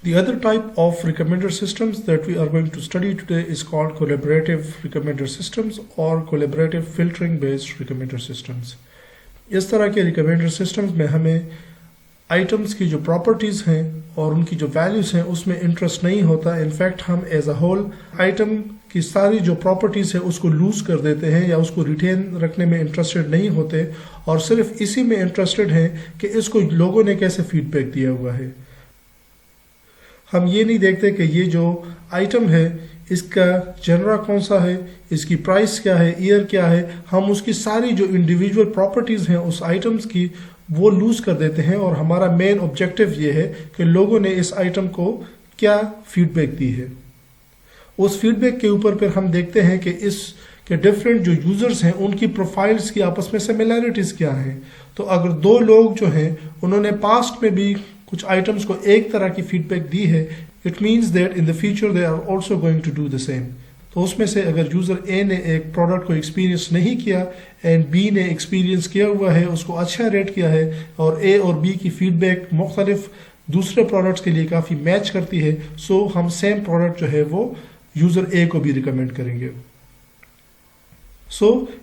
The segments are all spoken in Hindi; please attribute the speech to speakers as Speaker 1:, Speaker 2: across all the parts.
Speaker 1: The other type of recommender systems that we are going to study today is called collaborative recommender systems or collaborative filtering based recommender systems. इस तरह के recommender systems में हमें आइटम्स की जो प्रॉपर्टीज़ हैं और उनकी जो वैल्यूज़ हैं उसमें इंटरेस्ट नहीं होता. इनफैक्ट हम एज अ होल आइटम की सारी जो प्रॉपर्टीज़ है उसको लूज़ कर देते हैं या उसको रिटेन रखने में इंटरेस्टेड नहीं होते और सिर्फ इसी में इंटरेस्टेड हैं कि इसको लोगों ने कैसे फीडबैक दिया हुआ है. हम ये नहीं देखते कि ये जो आइटम है इसका जनरा कौन सा है, इसकी प्राइस क्या है, ईयर क्या है. हम उसकी सारी जो इंडिविजुअल प्रॉपर्टीज़ हैं उस आइटम्स की वो लूज़ कर देते हैं और हमारा मेन ऑब्जेक्टिव ये है कि लोगों ने इस आइटम को क्या फीडबैक दी है. उस फीडबैक के ऊपर फिर हम देखते हैं कि इस के डिफरेंट जो यूज़र्स हैं उनकी प्रोफाइल्स की आपस में सिमिलैरिटीज़ क्या हैं. तो अगर दो लोग जो हैं उन्होंने पास्ट में भी कुछ आइटम्स को एक तरह की फीडबैक दी है, it means that in the future they are also going to do the same. तो उसमें से अगर यूज़र ए ने एक प्रोडक्ट को एक्सपीरियंस नहीं किया एंड बी ने एक्सपीरियंस किया हुआ है, उसको अच्छा रेट किया है और ए और बी की फीडबैक मुख्तलिफ दूसरे प्रोडक्ट्स के लिए काफ़ी मैच करती है, सो हम सेम प्रोडक्ट जो है वो यूज़र ए को भी रिकमेंड करेंगे.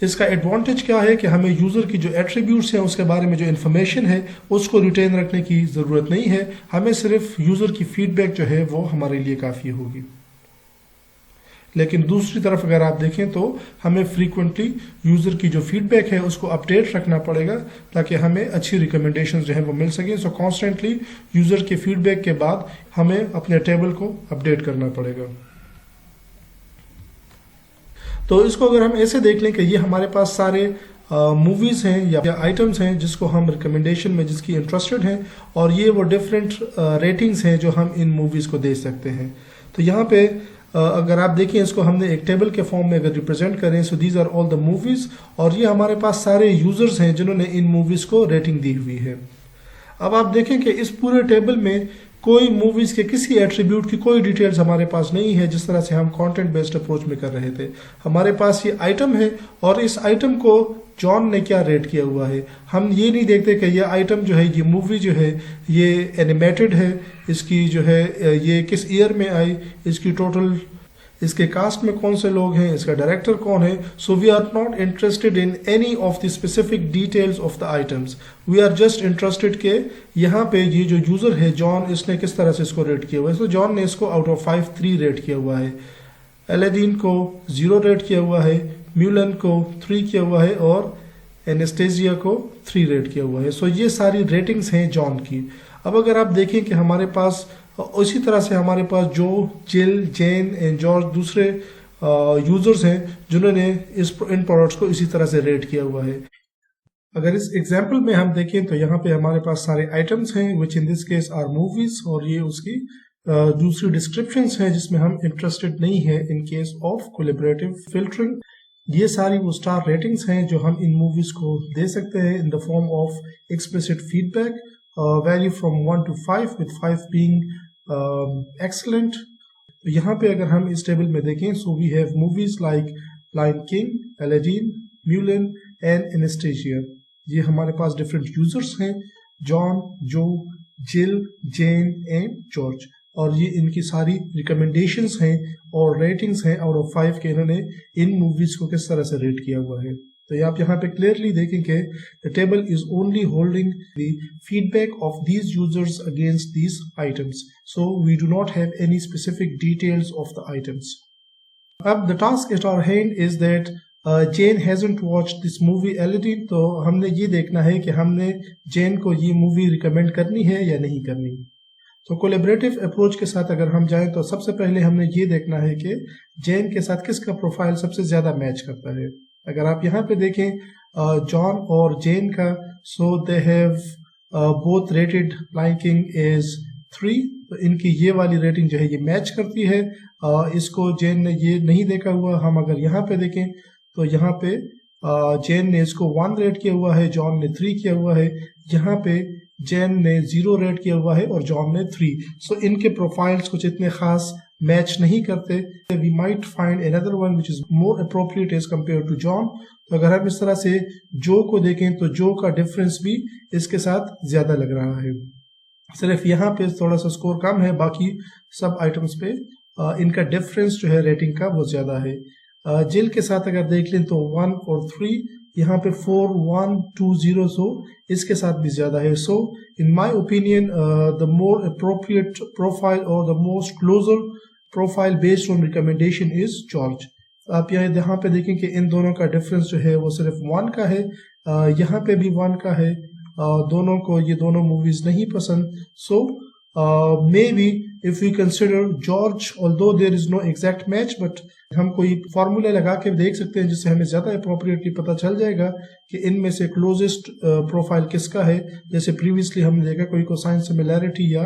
Speaker 1: इसका एडवांटेज क्या है कि हमें यूज़र की जो एट्रीब्यूट्स हैं उसके बारे में जो इन्फॉर्मेशन है उसको रिटेन रखने की ज़रूरत नहीं है. हमें सिर्फ यूज़र की फीडबैक जो है वो हमारे लिए काफ़ी होगी. लेकिन दूसरी तरफ अगर आप देखें तो हमें फ्रीक्वेंटली यूज़र की जो फीडबैक है उसको अपडेट रखना पड़ेगा ताकि हमें अच्छी रिकमेंडेशंस जो है वो मिल सकें. सो कॉन्स्टेंटली यूज़र के फीडबैक के बाद हमें अपने टेबल को अपडेट करना पड़ेगा. तो इसको अगर हम ऐसे देख लें कि ये हमारे पास सारे मूवीज़ हैं या आइटम्स हैं जिसको हम रिकमेंडेशन में जिसकी इंटरेस्टेड हैं और ये वो डिफरेंट रेटिंग्स हैं जो हम इन मूवीज़ को दे सकते हैं. तो यहाँ पे अगर आप देखें इसको हमने एक टेबल के फॉर्म में अगर रिप्रेजेंट करें, so these are all the movies और ये हमारे पास सारे यूज़र्स हैं जिन्होंने इन मूवीज़ को रेटिंग दी हुई है. अब आप देखें कि इस पूरे टेबल में कोई मूवीज़ के किसी एट्रीब्यूट की कोई डिटेल्स हमारे पास नहीं है जिस तरह से हम कंटेंट बेस्ड अप्रोच में कर रहे थे. हमारे पास ये आइटम है और इस आइटम को जॉन ने क्या रेट किया हुआ है. हम ये नहीं देखते कि ये आइटम जो है, ये मूवी जो है ये एनिमेटेड है, इसकी जो है ये किस ईयर में आई, इसकी टोटल इसके कास्ट में कौन से लोग हैं, इसका डायरेक्टर कौन है. So we are not interested in any of the specific details of the items. We are just interested के यहाँ पे ये जो यूज़र है जॉन, इसने किस तरह से इसको रेट किया हुआ है. तो जॉन ने इसको आउट ऑफ 5 3 रेट किया हुआ है, एलेडीन को 0 रेट किया हुआ है, म्यूलन को 3 किया हुआ है और एनेस्टेजिया को 3 रेट किया हुआ है. सो ये सारी रेटिंग्स हैं जॉन की. अब अगर आप देखें कि हमारे पास उसी तरह से हमारे पास जो जिल, जेन एंड जॉर्ज दूसरे यूज़र्स हैं जिन्होंने इन प्रोडक्ट्स को इसी तरह से रेट किया हुआ है. अगर इस एग्जांपल में हम देखें तो यहाँ पे हमारे पास सारे आइटम्स हैं which in this case are movies और ये उसकी दूसरी डिस्क्रिप्शंस हैं जिसमें हम इंटरेस्टेड नहीं है इन केस ऑफ कोलैबोरेटिव फिल्टरिंग. ये सारी वो स्टार रेटिंग्स हैं जो हम इन मूवीज को दे सकते हैं in the form of explicit feedback, value from 1 to 5 with 5 being excellent. यहाँ पे अगर हम इस टेबल में देखें, so we have movies like Lion King, Aladdin, Mulan and Anastasia. ये हमारे पास डिफरेंट यूजर्स हैं, John, Joe, Jill, gen and George, और ये इनकी सारी रिकमेंडेशंस हैं और रेटिंग्स हैं आउट ऑफ 5 के इन्होंने इन मूवीज को किस तरह से रेट किया हुआ है. तो आप यहाँ पे क्लियरली देखेंगे the table is only holding the feedback of these users against these items, so we do not have any specific details of the items. अब the task at our hand is that Jane hasn't watched this movie Aladdin. तो हमने ये देखना है कि हमने जेन को ये मूवी रिकमेंड करनी है या नहीं करनी. तो कोलैबोरेटिव अप्रोच के साथ अगर हम जाएं तो सबसे पहले हमने ये देखना है कि जेन के साथ किसका प्रोफाइल सबसे ज़्यादा मैच करता है. अगर आप यहाँ पे देखें जॉन और जेन का, so they have both rated Lion King as 3. तो इनकी ये वाली रेटिंग जो है ये मैच करती है. इसको जेन ने ये नहीं देखा हुआ. हम अगर यहाँ पे देखें तो यहाँ पे जेन ने इसको 1 रेट किया हुआ है, जॉन ने 3 किया हुआ है. यहाँ पे जेन ने 0 रेट किया हुआ है और जॉन ने 3. सो इनके प्रोफाइल्स कुछ इतने खास मैच नहीं करते. We might find another one which is more appropriate as compare to John. तो अगर हम इस तरह से जो को देखें तो जो का डिफरेंस भी इसके साथ ज्यादा लग रहा है. सिर्फ यहाँ पे थोड़ा सा स्कोर कम है, बाकी सब आइटम्स पे इनका डिफरेंस जो है रेटिंग का वो ज़्यादा है। जेल के साथ अगर देख लें तो 1 और 3, यहाँ पे 4, 1, 2, 0, सो इसके साथ भी ज़्यादा है। So in my opinion the more appropriate profile और the most closer profile based on recommendation is George. आप यहाँ पे देखें कि इन दोनों का डिफरेंस जो है वो सिर्फ 1 का है, यहाँ पे भी 1 का है। दोनों को ये दोनों मूवीज नहीं पसंद। So maybe if we consider George, although there is no exact match, but हम कोई फॉर्मूला लगा के देख सकते हैं जिससे हमें ज्यादा अप्रोप्रिएटली पता चल जाएगा कि इनमें से क्लोजेस्ट प्रोफाइल किसका है। जैसे प्रीवियसली हमने देखा कोई कोसाइन सिमिलैरिटी या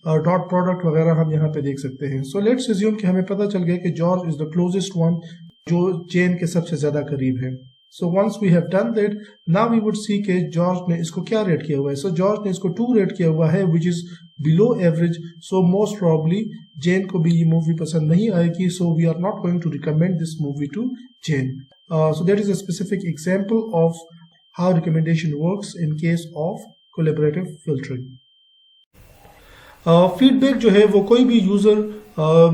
Speaker 1: डॉट प्रोडक्ट वगैरह हम यहाँ पे देख सकते हैं। सो लेट्स अज्यूम कि हमें पता चल गया कि George is the closest one, जो जेन के सबसे ज्यादा करीब है। So once we have done that, now we would see कि जॉर्ज ने इसको क्या रेट किया हुआ है। सो जॉर्ज ने इसको 2 रेट किया हुआ है, which is below average. So most probably Jane को भी ये मूवी पसंद नहीं आएगी। So we are not going to recommend this movie to Jane. So that is a specific example of how recommendation works in case of collaborative filtering. Feedback जो है वो कोई भी यूज़र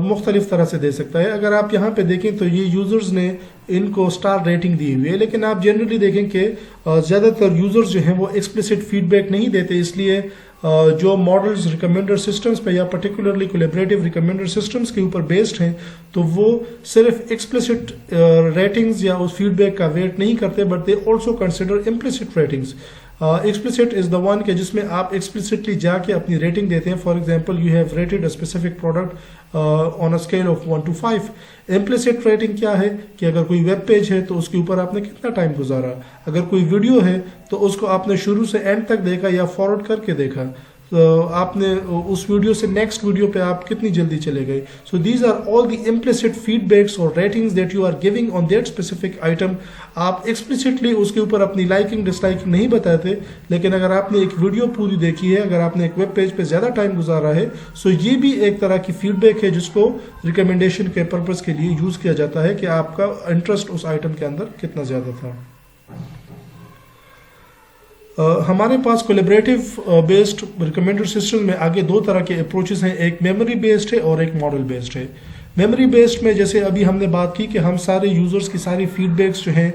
Speaker 1: मुख्तलिफ तरह से दे सकता है। अगर आप यहाँ पे देखें तो ये यूज़र्स ने इनको स्टार रेटिंग दी हुई है, लेकिन आप जनरली देखें कि ज़्यादातर यूज़र्स जो हैं वो एक्सप्लिसिट फीडबैक नहीं देते। इसलिए जो मॉडल्स रिकमेंडर सिस्टम्स पे या पर्टिकुलरली कोलैबोरेटिव रिकमेंडर सिस्टम्स के ऊपर बेस्ड हैं, तो वो सिर्फ एक्सप्लिसिट रेटिंग्स या उस फीडबैक का वेट नहीं करते, but they also consider implicit ratings. Explicit is the one के जिसमें आप एक्सप्लिसिटली जाके अपनी रेटिंग देते हैं। For example, you have rated a specific product on a scale of 1 to 5। Implicit rating क्या है कि अगर कोई वेब पेज है तो उसके ऊपर आपने कितना टाइम गुजारा, अगर कोई वीडियो है तो उसको आपने शुरू से एंड तक देखा या फॉरवर्ड करके देखा, तो आपने उस वीडियो से नेक्स्ट वीडियो पे आप कितनी जल्दी चले गए। So these are all the implicit feedbacks और ratings that you are giving on that specific item. आप एक्सप्लिसिटली उसके ऊपर अपनी लाइकिंग डिसलाइकिंग नहीं बताते, लेकिन अगर आपने एक वीडियो पूरी देखी है, अगर आपने एक वेब पेज पे ज़्यादा टाइम गुजारा है, सो ये भी एक तरह की फीडबैक है जिसको रिकमेंडेशन के पर्पज़ के लिए यूज़ किया जाता है कि आपका इंटरेस्ट उस आइटम के अंदर कितना ज़्यादा था। हमारे पास कोलैबोरेटिव बेस्ड रिकमेंडर सिस्टम में आगे 2 तरह के अप्रोचेस हैं, एक मेमोरी बेस्ड है और एक मॉडल बेस्ड है। मेमोरी बेस्ड में जैसे अभी हमने बात की कि हम सारे यूज़र्स की सारी फीडबैक्स जो हैं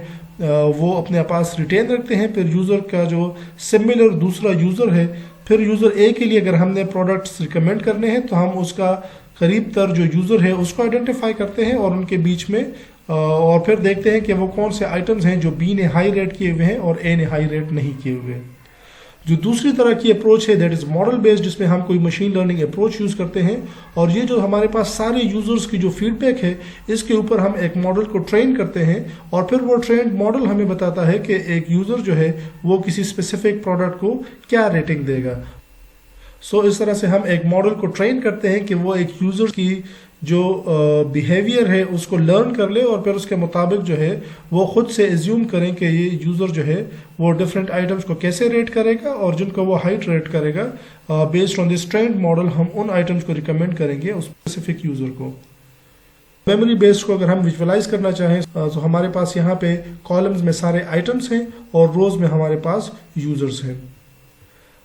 Speaker 1: वो अपने पास रिटेन रखते हैं। फिर यूज़र का जो सिमिलर दूसरा यूज़र है, फिर यूज़र ए के लिए अगर हमने प्रोडक्ट्स रिकमेंड करने हैं तो हम उसका करीब तर जो यूज़र है उसको आइडेंटिफाई करते हैं और उनके बीच में और फिर देखते हैं कि वो कौन से आइटम्स हैं जो बी ने हाई रेट किए हुए हैं और ए ने हाई रेट नहीं किए हुए हैं। जो दूसरी तरह की अप्रोच है दैट इज़ मॉडल बेस्ड, जिसमें हम कोई मशीन लर्निंग अप्रोच यूज़ करते हैं और ये जो हमारे पास सारे यूज़र्स की जो फीडबैक है इसके ऊपर हम एक मॉडल को ट्रेन करते हैं और फिर वो ट्रेंड मॉडल हमें बताता है कि एक यूज़र जो है वो किसी स्पेसिफिक प्रोडक्ट को क्या रेटिंग देगा। सो इस तरह से हम एक मॉडल को ट्रेन करते हैं कि वो एक यूज़र की जो बिहेवियर है उसको लर्न कर ले और फिर उसके मुताबिक जो है वो खुद से एज्यूम करें कि ये यूज़र जो है वो डिफरेंट आइटम्स को कैसे रेट करेगा और जिनको वो हाइट रेट करेगा। Based on this trend model हम उन आइटम्स को रिकमेंड करेंगे उस स्पेसिफिक यूज़र को। मेमोरी बेस्ड को अगर हम विजुअलाइज करना चाहें तो हमारे पास यहाँ पे कॉलम्स में सारे आइटम्स हैं और रोज में हमारे पास यूज़र्स हैं।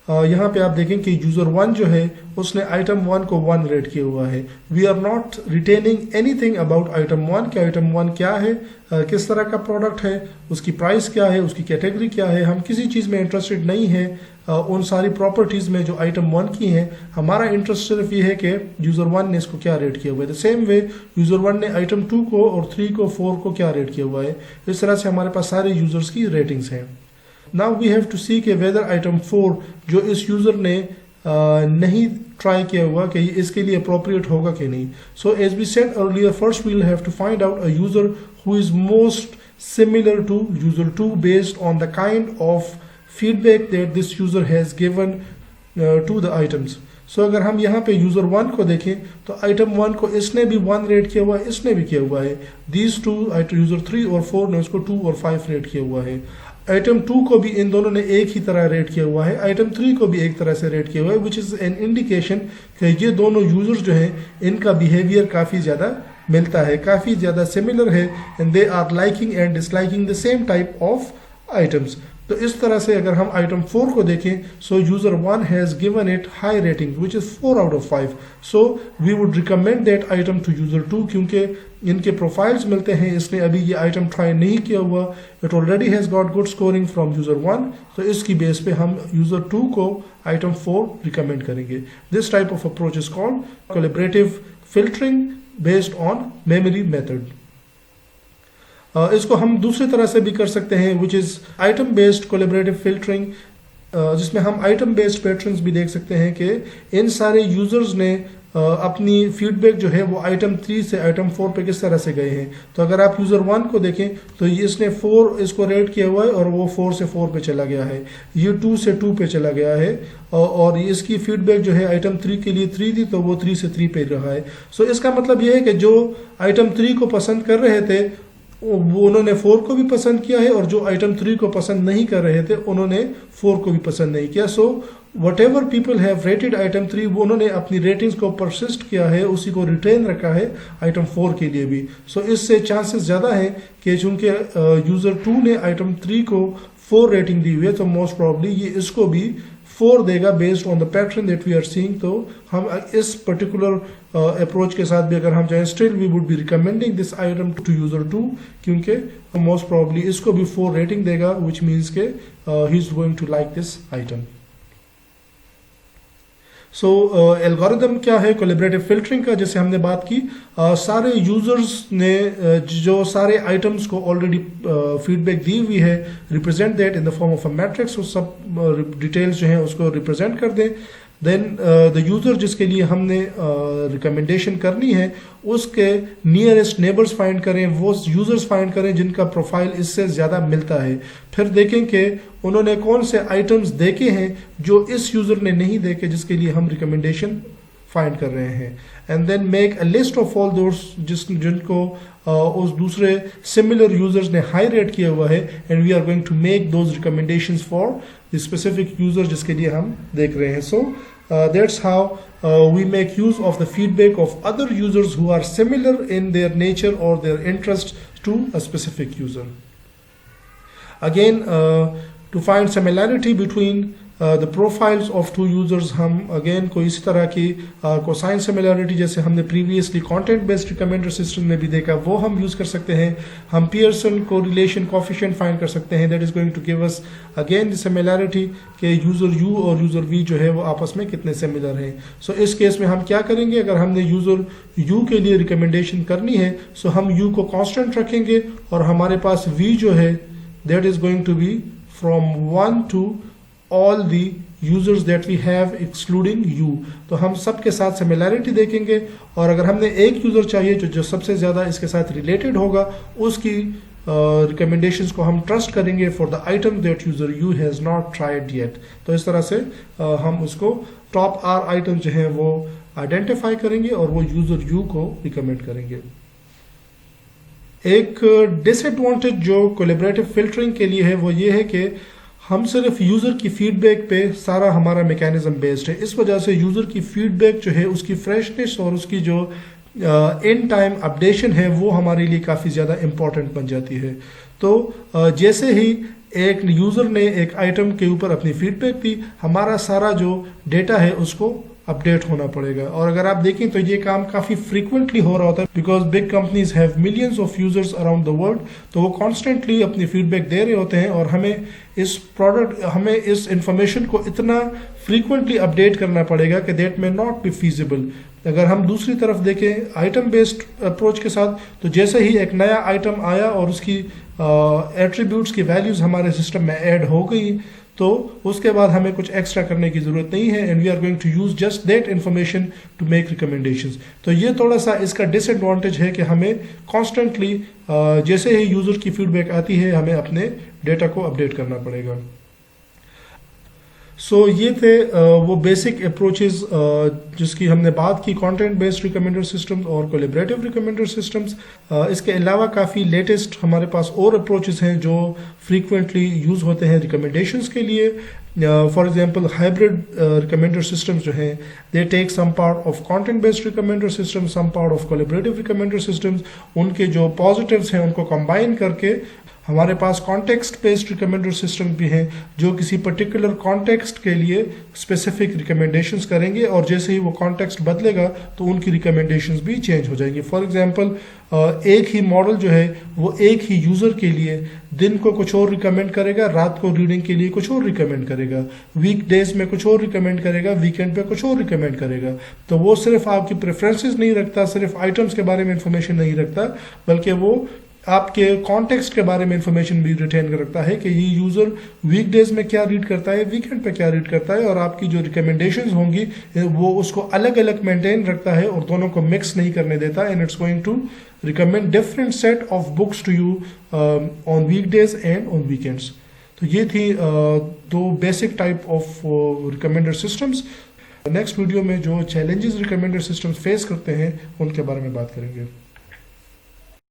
Speaker 1: यहाँ पे आप देखें कि यूज़र 1 जो है उसने आइटम 1 को 1 रेट किया हुआ है। We are not retaining anything about item 1 कि आइटम 1 क्या है, किस तरह का प्रोडक्ट है, उसकी प्राइस क्या है, उसकी कैटेगरी क्या है। हम किसी चीज़ में इंटरेस्टेड नहीं है उन सारी प्रॉपर्टीज़ में जो आइटम 1 की हैं। हमारा इंटरेस्ट सिर्फ ये है कि यूज़र 1 ने इसको क्या रेट किया हुआ है। द सेम वे यूज़र 1 ने आइटम 2 को और 3 को 4 को क्या रेट किया हुआ है। इस तरह से हमारे पास सारे यूज़र्स की रेटिंग्स हैं। नाउ वी हैव टू सी कि वेदर आइटम 4 जो इस यूज़र ने नहीं ट्राई किया हुआ कि इसके लिए अप्रोप्रिएट होगा कि नहीं। So as we said earlier, first we will have to find out a user who is most similar to user 2 based on the kind of feedback that this user has given to the items. So अगर हम यहाँ पे यूज़र 1 को देखें तो आइटम 1 को इसने भी 1 रेट किया हुआ है, इसने भी किया हुआ है। दीज 2 यूज़र 3 और 4 ने उसको 2 और 5 रेट किया हुआ है। आइटम 2 को भी इन दोनों ने एक ही तरह रेट किया हुआ है, आइटम 3 को भी एक तरह से रेट किया हुआ है, विच इज़ एन इंडिकेशन कि ये दोनों यूजर्स जो हैं इनका बिहेवियर काफ़ी ज़्यादा मिलता है, काफ़ी ज़्यादा सिमिलर है and they are liking and disliking the same type of items. तो इस तरह से अगर हम आइटम 4 को देखें, so user 1 has given it high rating which is 4 out of 5, so we would recommend that item to user 2, क्योंकि इनके प्रोफाइल्स मिलते हैं, इसने अभी ये आइटम ट्राई नहीं किया हुआ, it already has got good scoring from user 1, तो इसकी बेस पे हम यूजर 2 को आइटम 4 रिकमेंड करेंगे। This type of approach is called collaborative filtering based on memory method. इसको हम दूसरी तरह से भी कर सकते हैं, which is item based collaborative filtering, जिसमें हम आइटम बेस्ड पैटर्न्स भी देख सकते हैं कि इन सारे यूजर्स ने अपनी फीडबैक जो है वो आइटम 3 से आइटम 4 पे किस तरह से गए हैं। तो अगर आप यूजर 1 को देखें तो ये इसने 4 इसको रेट किया हुआ है और वो 4 से 4 पे चला गया है, ये 2 से 2 पे चला गया है, और इसकी फीडबैक जो है आइटम 3 के लिए 3 थी तो वो 3 से 3 पे रहा है। सो इसका मतलब ये है कि जो आइटम 3 को पसंद कर रहे थे वो उन्होंने 4 को भी पसंद किया है, और जो आइटम 3 को पसंद नहीं कर रहे थे उन्होंने 4 को भी पसंद नहीं किया। So what ever people have rated item 3, वो उन्होंने अपनी रेटिंग्स को परसिस्ट किया है, उसी को रिटेन रखा है आइटम 4 के लिए भी। सो इससे चांसेस ज़्यादा है कि चूंकि यूज़र 2 ने आइटम 3 को 4 रेटिंग दी हुई है, तो मोस्ट प्रॉब्ली ये इसको भी 4 देगा based on the pattern that we are seeing. तो हम इस पर्टिकुलर अप्रोच के साथ भी अगर हम जाएं, still we would be recommending this item to user 2, क्योंकि मोस्ट प्रॉब्ली इसको भी 4 रेटिंग देगा, विच मीन्स के he is going to like this item. So algorithm क्या है कोलैबोरेटिव फिल्टरिंग का, जैसे हमने बात की, सारे यूजर्स ने जो सारे आइटम्स को ऑलरेडी फीडबैक दी हुई है, represent that in the form of a matrix, वो सब डिटेल्स जो हैं उसको रिप्रेजेंट कर दें। देन द यूजर जिसके लिए हमने रिकमेंडेशन करनी है उसके नियरेस्ट नेबर्स फाइंड करें, वो यूजर्स फाइंड करें जिनका प्रोफाइल इससे ज़्यादा मिलता है। फिर देखें कि उन्होंने कौन से आइटम्स देखे हैं जो इस यूजर ने नहीं देखे, जिसके लिए हम रिकमेंडेशन फाइंड कर रहे हैं। And then make a list of all those जिनको उस दूसरे सिमिलर यूजर्स ने हाई रेट किया हुआ है, and we are going to make those recommendations for the specific user जिसके लिए हम देख रहे हैं। सो that's how we make use of the feedback of other users who are similar in their nature or their interest to a specific user. Again, to find similarity between the profiles of two users, हम again कोई इसी तरह की cosine similarity जैसे हमने previously content based recommender system में भी देखा, वो हम use कर सकते हैं। हम Pearson correlation coefficient find कर सकते हैं, that is going to give us again the similarity कि user U और user V जो है वो आपस में कितने similar हैं। So इस केस में हम क्या करेंगे, अगर हमने user U के लिए recommendation करनी है, so हम U को constant रखेंगे और हमारे पास V जो है that is going to be from 1 to all the users that we have excluding U। तो हम सबके साथ सिमिलैरिटी देखेंगे, और अगर हमने एक यूजर चाहिए जो सबसे ज्यादा इसके साथ रिलेटेड होगा, उसकी रिकमेंडेशंस को हम ट्रस्ट करेंगे for the item that user U has not tried yet. तो इस तरह से हम उसको टॉप R आइटम जो है वो आइडेंटिफाई करेंगे और वो यूजर U को रिकमेंड करेंगे। एक डिसएडवांटेज जो कोलैबोरेटिव फिल्टरिंग के लिए है वो ये है कि हम सिर्फ यूज़र की फीडबैक पे सारा हमारा मैकेनिज्म बेस्ड है। इस वजह से यूज़र की फीडबैक जो है उसकी फ्रेशनेस और उसकी जो इन टाइम अपडेशन है वो हमारे लिए काफ़ी ज़्यादा इम्पॉर्टेंट बन जाती है। तो जैसे ही एक यूज़र ने एक आइटम के ऊपर अपनी फीडबैक दी, हमारा सारा जो डेटा है उसको अपडेट होना पड़ेगा। और अगर आप देखें तो ये काम काफ़ी फ्रीक्वेंटली हो रहा होता है, because big companies have millions of users around the world, तो वो कॉन्स्टेंटली अपनी फीडबैक दे रहे होते हैं, और हमें इस इंफॉर्मेशन को इतना फ्रीक्वेंटली अपडेट करना पड़ेगा कि that may not be feasible. अगर हम दूसरी तरफ देखें आइटम बेस्ड अप्रोच के साथ, तो जैसे ही एक नया आइटम आया और उसकी एट्रीब्यूट्स की वैल्यूज हमारे सिस्टम में ऐड हो गई, तो उसके बाद हमें कुछ एक्स्ट्रा करने की जरूरत नहीं है, and we are going to use just that information to make recommendations. तो ये थोड़ा सा इसका डिसएडवांटेज है कि हमें कॉन्स्टेंटली जैसे ही यूजर की फीडबैक आती है हमें अपने डेटा को अपडेट करना पड़ेगा। सो ये थे वो बेसिक अप्रोचेस जिसकी हमने बात की, कंटेंट बेस्ड रिकमेंडर सिस्टम्स और कोलैबोरेटिव रिकमेंडर सिस्टम्स। इसके अलावा काफ़ी लेटेस्ट हमारे पास और अप्रोचेस हैं जो फ्रीक्वेंटली यूज़ होते हैं रिकमेंडेशंस के लिए। For example hybrid recommender systems जो हैं, they take some part of content based recommender system, some part of collaborative recommender systems. उनके जो पॉजिटिव्स हैं उनको कंबाइन करके हमारे पास कॉन्टेक्स्ट बेस्ड रिकमेंडर सिस्टम भी हैं जो किसी पर्टिकुलर कॉन्टेक्स्ट के लिए स्पेसिफिक रिकमेंडेशंस करेंगे और जैसे ही वो कॉन्टेक्स्ट बदलेगा तो उनकी रिकमेंडेशंस भी चेंज हो जाएंगी। फॉर एग्जांपल एक ही मॉडल जो है वो एक ही यूज़र के लिए दिन को कुछ और रिकमेंड करेगा, रात को रीडिंग के लिए कुछ और रिकमेंड करेगा, वीक डेज में कुछ और रिकमेंड करेगा, वीकेंड पे कुछ और रिकमेंड करेगा। तो वो सिर्फ आपकी प्रेफरेंसेस नहीं रखता, सिर्फ आइटम्स के बारे में इंफॉर्मेशन नहीं रखता, बल्कि वो आपके कॉन्टेक्स्ट के बारे में इंफॉर्मेशन भी रिटेन रखता है कि ये यूज़र वीकडेज में क्या रीड करता है, वीकेंड पे क्या रीड करता है, और आपकी जो रिकमेंडेशंस होंगी वो उसको अलग अलग मेंटेन रखता है और दोनों को मिक्स नहीं करने देता। And it's going to recommend different set of books to you on weekdays and on weekends. तो ये थी दो basic type of recommender systems. Next video में जो चैलेंजेस रिकमेंडर सिस्टम्स फेस करते हैं उनके बारे में बात करेंगे।